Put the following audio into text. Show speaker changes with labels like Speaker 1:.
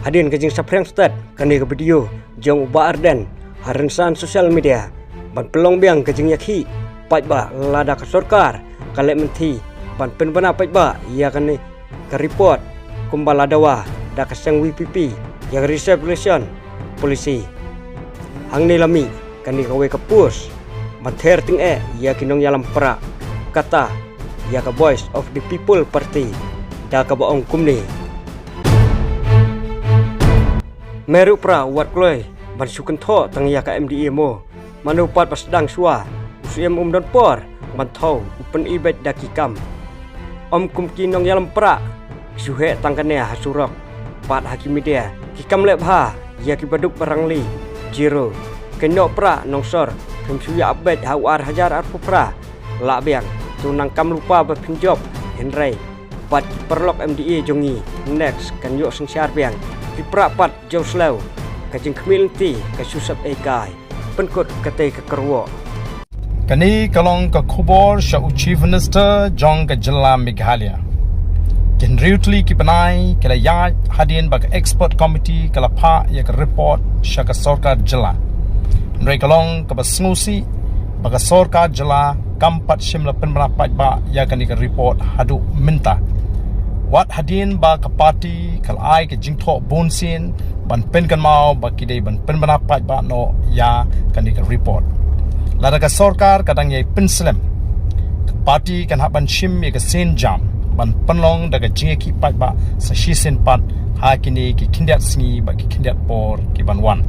Speaker 1: Hadin kajing saprang start kani ke video jong uba arden harensan sosial media ban pelong biang kajing yakhi pajba lada ke sorkar kalek menti ban penbana pajba ia kani ke report kumbala dawa da keseng WPP yang reservation polisi hang ni lami kani kawe ke pus ban ther ting ia kinong yalam pra kata ia ke voice of the people party da ke baong kumni Meru pra wat kloi ban sukan tho tang ya ka MDA mo manu pat pasdang suwa usiem don por ban thau upen ibet dakikam kum kinong yalam pra suhe tangkane hasurok pat hakimidia kikam lebha ya kibaduk barangli jiro kenok pra nongsor pemsuya abet hawar hajar arfu pra la biang tunang kam lupa berpinjob henry pat perlok MDA jongi next kan yo sengsiar biang Iprapat jauh selaw, kajing kemilti kasusap ekai, penkut kate kekerwo.
Speaker 2: Kani kalong ke khubor sya Chief Minister jong ke Jilla Meghalaya. Genriutli ki panai kala ya hadin bag expert committee kala pa ya ke report sya ke sorkar Jilla. Nrai kalong ke basnusi bag sorkar Jilla kampat shimla penmerapat ba ya kani ke report hadu minta. Wat hadin ba ke parti kal ai ke jingtho bonsin ban pen kan mau ba kidai ban pen banapat ba no ya kani ke report lada ka sorkar kadang yai penslem parti kan haban shim ye ke sen jam ban penlong daga jingi ki pat ba sa shi sen pat ha kini ki kindat sngi ba ki kindat por ki ban wan